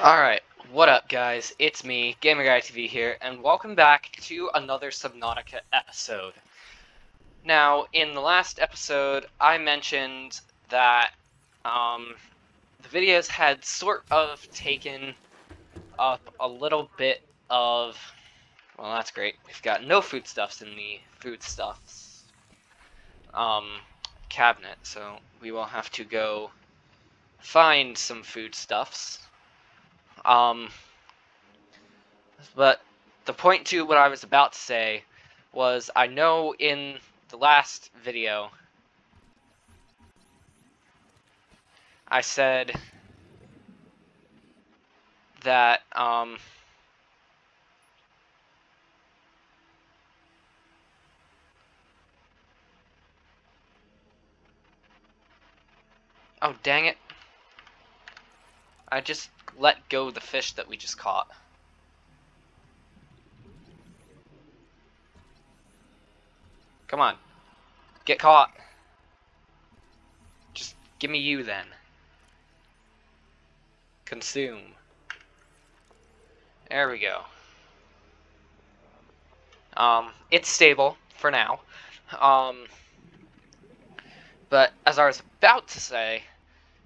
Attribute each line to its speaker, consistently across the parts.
Speaker 1: Alright, what up guys? It's me, GamerGuyTV here, and welcome back to another Subnautica episode. Now, in the last episode, I mentioned that the videos had sort of taken up a little bit of... Well, that's great. We've got no foodstuffs in the foodstuffs cabinet, so we will have to go find some foodstuffs. But the point to what I was about to say was, I know in the last video I said that oh dang it, I just let go of the fish that we just caught. Come on. Get caught. Just give me you then. Consume. There we go. It's stable for now. But as I was about to say,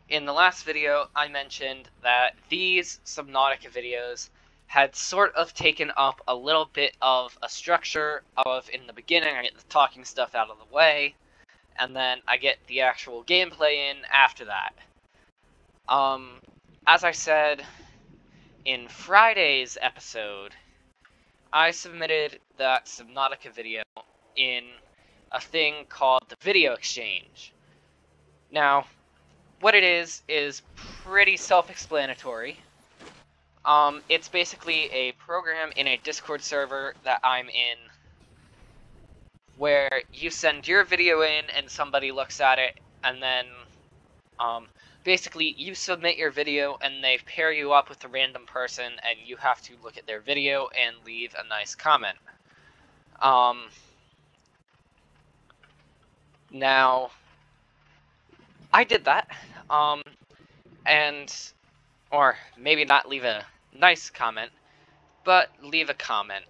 Speaker 1: in the last video, I mentioned that these Subnautica videos had sort of taken up a little bit of a structure of, in the beginning, I get the talking stuff out of the way, and then I get the actual gameplay in after that. As I said in Friday's episode, I submitted that Subnautica video in a thing called the Video Exchange. Now, what it is pretty self-explanatory. It's basically a program in a Discord server that I'm in, where you send your video in and somebody looks at it, and then, basically you submit your video and they pair you up with a random person and you have to look at their video and leave a nice comment. Now, I did that, or maybe not leave a nice comment, but leave a comment.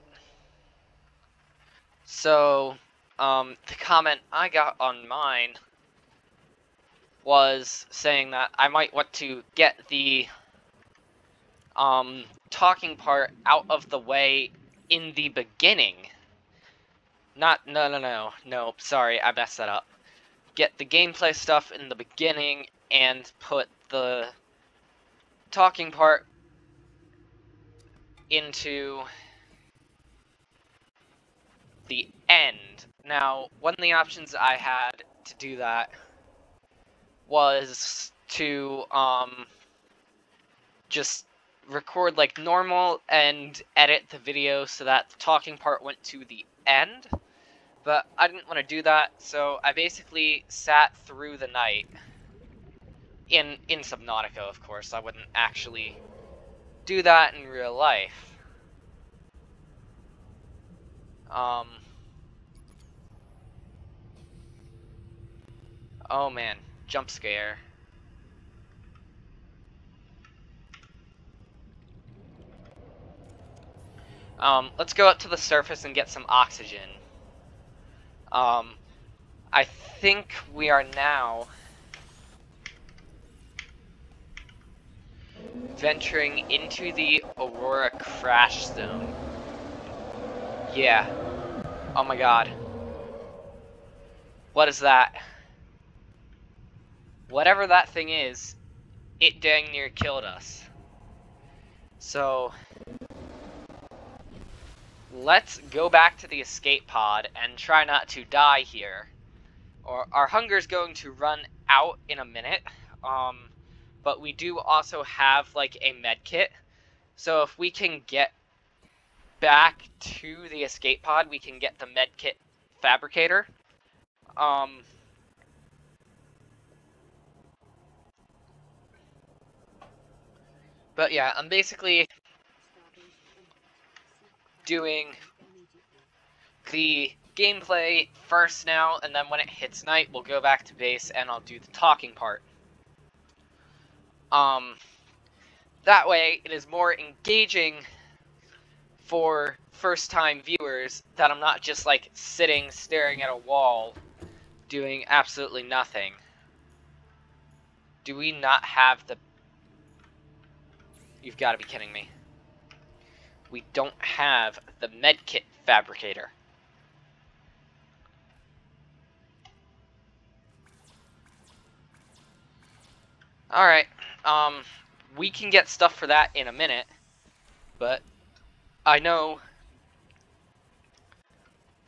Speaker 1: So, the comment I got on mine was saying that I might want to get the, talking part out of the way in the beginning. No, sorry, I messed that up. Get the gameplay stuff in the beginning and put the talking part into the end. Now, one of the options I had to do that was to just record like normal and edit the video so that the talking part went to the end. But I didn't want to do that, so I basically sat through the night in Subnautica, of course. I wouldn't actually do that in real life. Oh man, jump scare. Let's go up to the surface and get some oxygen. I think we are now venturing into the Aurora crash zone. Yeah. Oh my god. What is that? Whatever that thing is, it dang near killed us. So, let's go back to the escape pod and try not to die here. Or our hunger's going to run out in a minute. But we do also have like a med kit. So if we can get back to the escape pod, we can get the med kit fabricator. But yeah, I'm basically doing the gameplay first now, and then when it hits night, we'll go back to base and I'll do the talking part. That way, it is more engaging for first-time viewers that I'm not just, like, sitting, staring at a wall, doing absolutely nothing. Do we not have the... You've got to be kidding me. We don't have the medkit fabricator. Alright, we can get stuff for that in a minute, but I know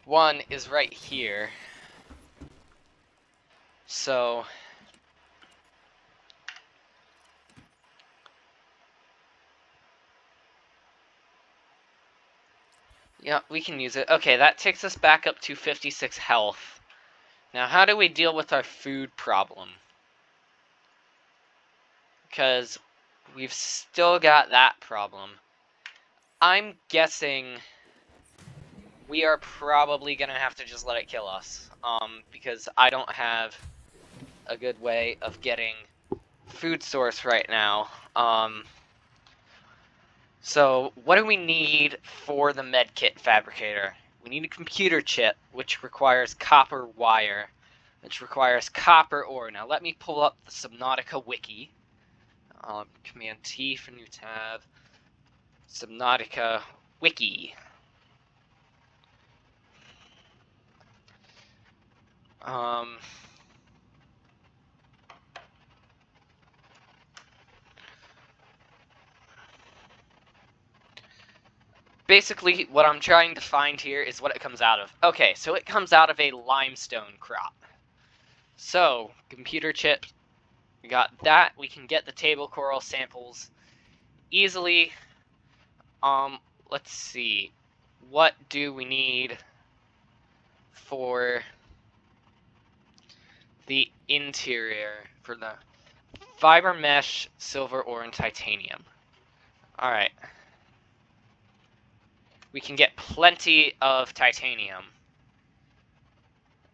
Speaker 1: one is right here, so yeah, we can use it. Okay, that takes us back up to 56 health. Now, how do we deal with our food problem? Because we've still got that problem. I'm guessing we are probably gonna have to just let it kill us, because I don't have a good way of getting food source right now. So what do we need for the medkit fabricator? We need a computer chip, which requires copper wire, which requires copper ore. Now let me pull up the Subnautica wiki. Command T for new tab. Subnautica wiki. Basically, what I'm trying to find here is what it comes out of. Okay, so it comes out of a limestone crop. So, computer chip, we got that. We can get the table coral samples easily. Let's see. What do we need for the interior? For the fiber mesh, silver ore, and titanium. Alright. We can get plenty of titanium.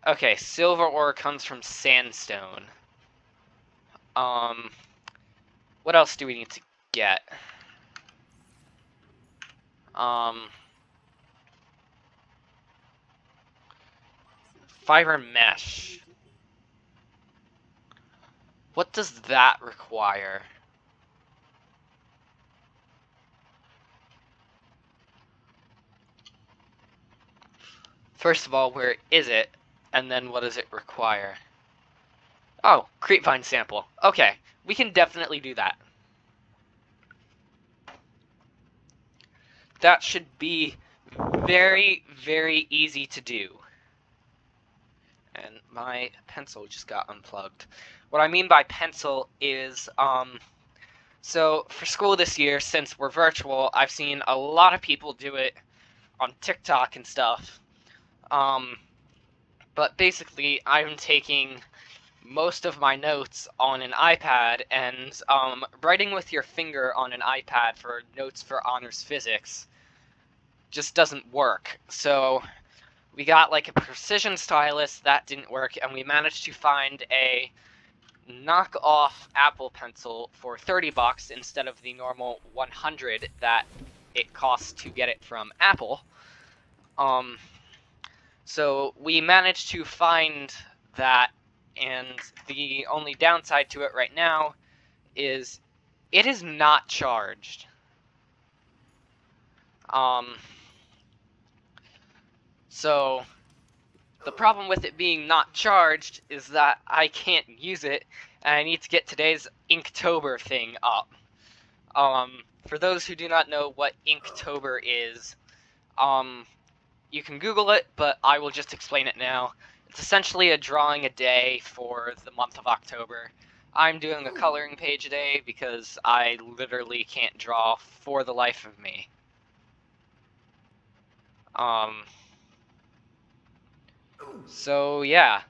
Speaker 1: Okay, silver ore comes from sandstone. What else do we need to get? Fiber mesh. What does that require? First of all, where is it? And then what does it require? Oh, creepvine sample. Okay, we can definitely do that. That should be very, very easy to do. And my pencil just got unplugged. What I mean by pencil is, so for school this year, since we're virtual, I've seen a lot of people do it on TikTok and stuff. But basically, I'm taking most of my notes on an iPad, and writing with your finger on an iPad for notes for honors physics just doesn't work. So we got like a precision stylus, that didn't work, and we managed to find a knockoff Apple Pencil for 30 bucks instead of the normal 100 that it costs to get it from Apple. So we managed to find that, and the only downside to it right now is it is not charged. So the problem with it being not charged is that I can't use it, and I need to get today's Inktober thing up. For those who do not know what Inktober is, you can Google it, but I will just explain it now. It's essentially a drawing a day for the month of October. I'm doing a coloring page a day because I literally can't draw for the life of me. So yeah,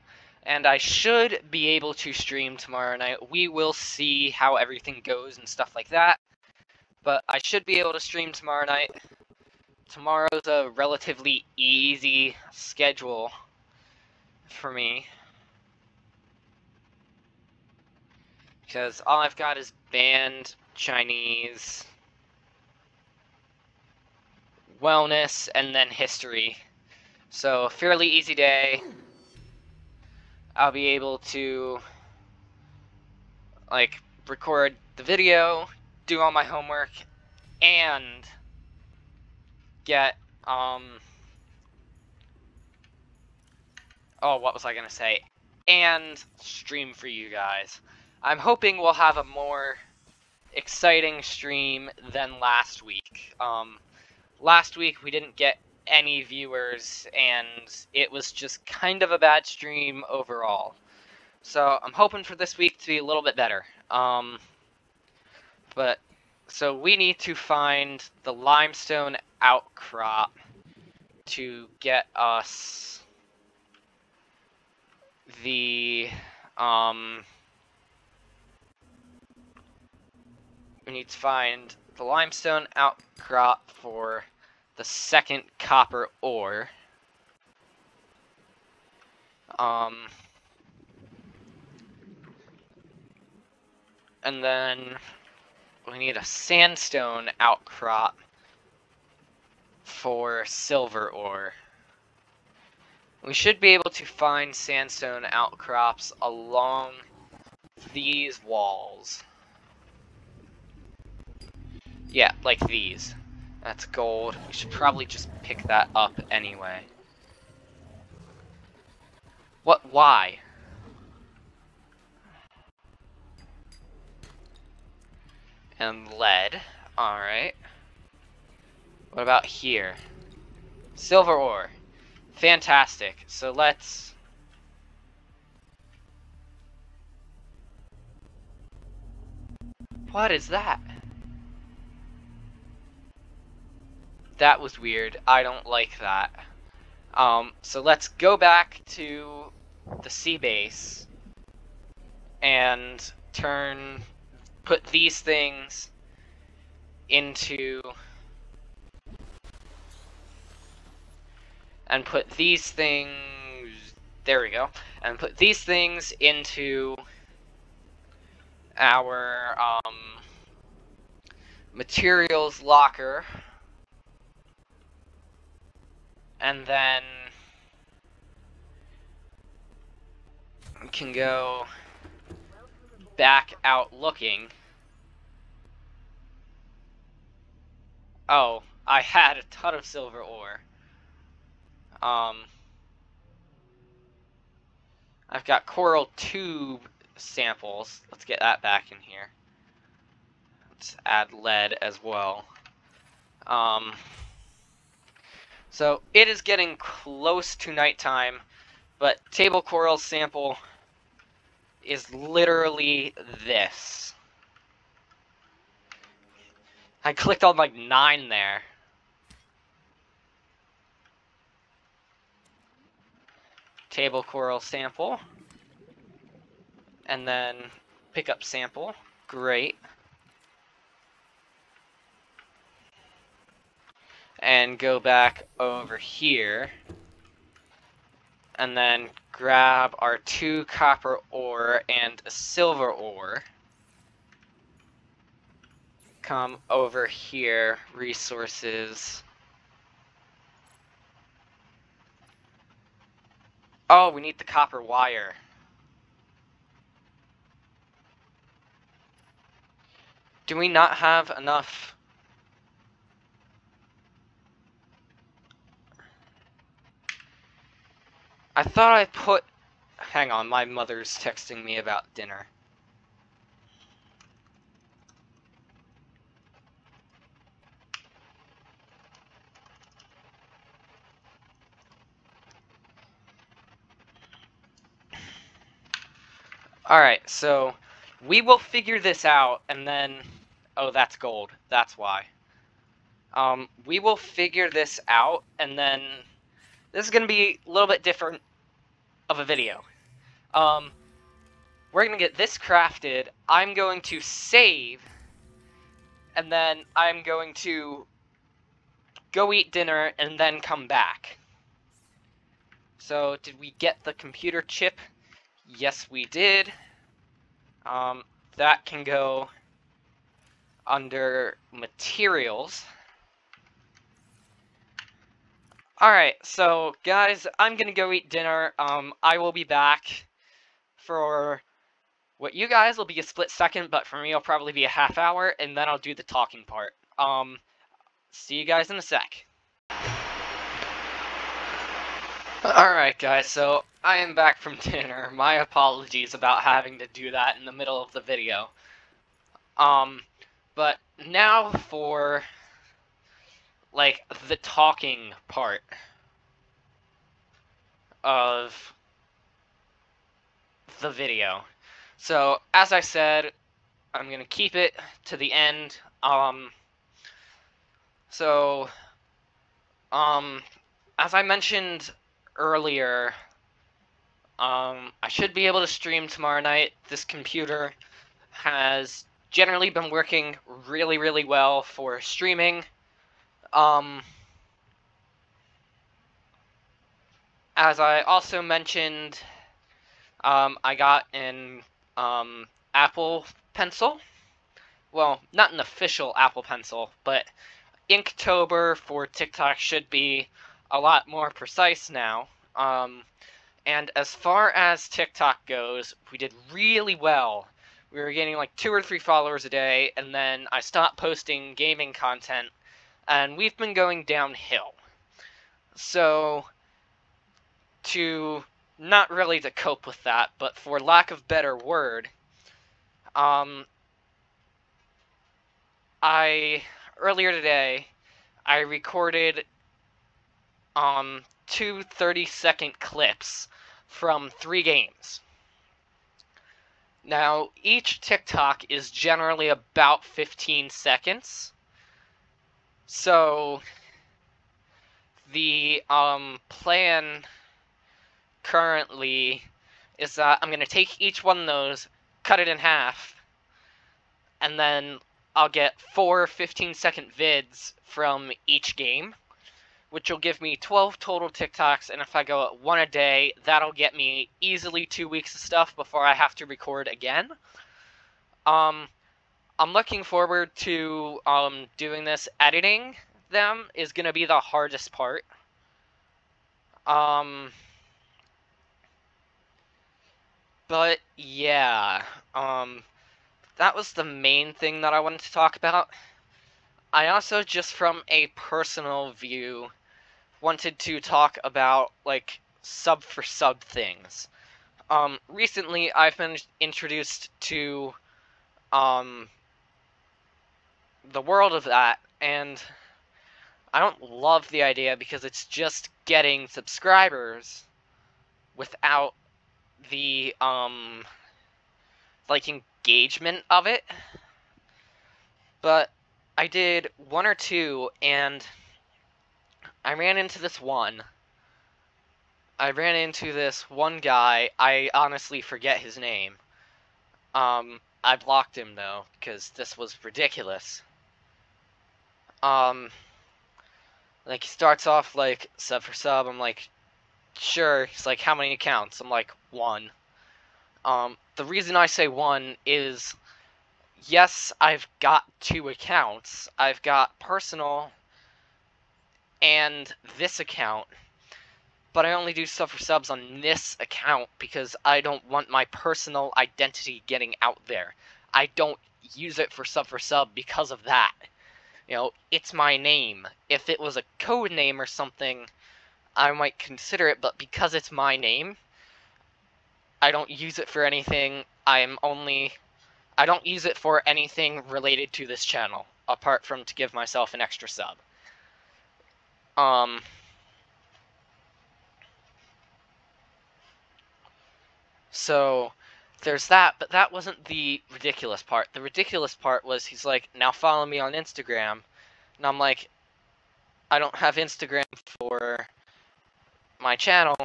Speaker 1: and I should be able to stream tomorrow night. We will see how everything goes and stuff like that, but I should be able to stream tomorrow night. Tomorrow's a relatively easy schedule for me, because all I've got is band, Chinese, wellness, and then history. So, fairly easy day. I'll be able to, like, record the video, do all my homework, and get, oh, what was I gonna say? And stream for you guys. I'm hoping we'll have a more exciting stream than last week. Last week we didn't get any viewers, and it was just kind of a bad stream overall. So I'm hoping for this week to be a little bit better. So we need to find the limestone outcrop to get us the, we need to find the limestone outcrop for the second copper ore. And then we need a sandstone outcrop for silver ore. We should be able to find sandstone outcrops along these walls. Yeah, like these. That's gold. We should probably just pick that up anyway. What? Why? And lead. Alright. What about here? Silver ore. Fantastic. So let's... What is that? That was weird. I don't like that. So let's go back to the sea base and put these things into, and put these things, there we go, and put these things into our materials locker, and then we can go back out looking. Oh, I had a ton of silver ore. I've got coral tube samples. Let's get that back in here. Let's add lead as well. So it is getting close to nighttime, but table coral sample is literally this. I clicked on like 9 there. Table coral sample. And then pick up sample. Great. And go back over here. And then grab our 2 copper ore and a silver ore. Come over here, resources. Oh, we need the copper wire. Do we not have enough? I thought I put... Hang on, my mother's texting me about dinner. Alright, so we will figure this out, and then... Oh, that's gold. That's why. We will figure this out, and then... This is going to be a little bit different of a video. We're going to get this crafted. I'm going to save, and then I'm going to go eat dinner, and then come back. So, did we get the computer chip? Yes, we did. That can go under materials. Alright, so guys, I'm gonna go eat dinner. I will be back for what you guys will be a split second, but for me it'll probably be a half hour, and then I'll do the talking part. See you guys in a sec. Alright guys, so I am back from dinner. My apologies about having to do that in the middle of the video. But now for, like, the talking part of the video. So, as I said, I'm gonna keep it to the end. As I mentioned earlier, I should be able to stream tomorrow night. This computer has generally been working really, really well for streaming. As I also mentioned, I got an Apple Pencil. Well, not an official Apple Pencil, but Inktober for TikTok should be a lot more precise now. And as far as TikTok goes, we did really well. We were getting like 2 or 3 followers a day, and then I stopped posting gaming content, and we've been going downhill. So, not really to cope with that, but for lack of better word, earlier today, I recorded, 2 30-second clips from 3 games. Now, each TikTok is generally about 15 seconds. So, the, plan currently is that I'm going to take each one of those, cut it in half, and then I'll get 4 15-second vids from each game, which will give me 12 total TikToks, and if I go at 1 a day, that'll get me easily 2 weeks of stuff before I have to record again. I'm looking forward to doing this. Editing them is going to be the hardest part. But yeah, that was the main thing that I wanted to talk about. I also, just from a personal view, wanted to talk about, like, sub for sub things. Recently I've been introduced to, the world of that, and I don't love the idea because it's just getting subscribers without the, like, engagement of it. But I did 1 or 2, and I ran into this one. I ran into this one guy. I honestly forget his name. I blocked him, though, because this was ridiculous. Like, he starts off, like, sub for sub. I'm like, sure. He's like, how many accounts? I'm like, 1. The reason I say 1 is, yes, I've got 2 accounts. I've got personal and this account, but I only do sub for subs on this account because I don't want my personal identity getting out there. I don't use it for sub because of that. You know, it's my name. If it was a code name or something, I might consider it, but because it's my name, I don't use it for anything. I don't use it for anything related to this channel, apart from to give myself an extra sub. So, there's that, but that wasn't the ridiculous part. The ridiculous part was, he's like, now follow me on Instagram. And I'm like, I don't have Instagram for my channel.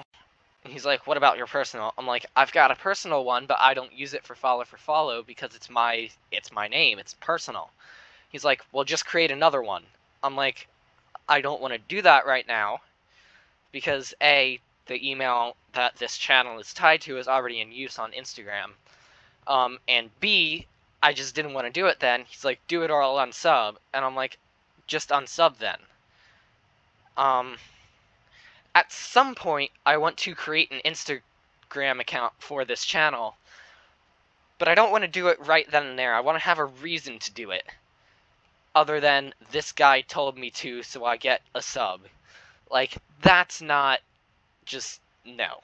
Speaker 1: And he's like, what about your personal? I'm like, I've got a personal one, but I don't use it for follow because it's my name, it's personal. He's like, well, just create another one. I'm like, I don't want to do that right now, because A, the email that this channel is tied to is already in use on Instagram, and B, I just didn't want to do it then. He's like, do it or I'll unsub. And I'm like, just unsub then. At some point, I want to create an Instagram account for this channel, but I don't want to do it right then and there. I want to have a reason to do it, other than this guy told me to, so I get a sub. Like, that's not just, no.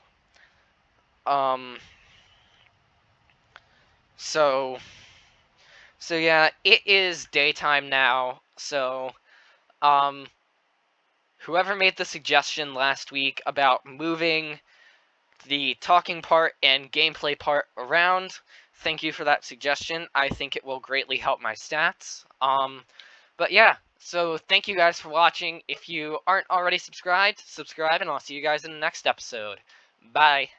Speaker 1: So yeah, it is daytime now, so, whoever made the suggestion last week about moving the talking part and gameplay part around, thank you for that suggestion. I think it will greatly help my stats. But yeah, so thank you guys for watching. If you aren't already subscribed, subscribe, and I'll see you guys in the next episode. Bye.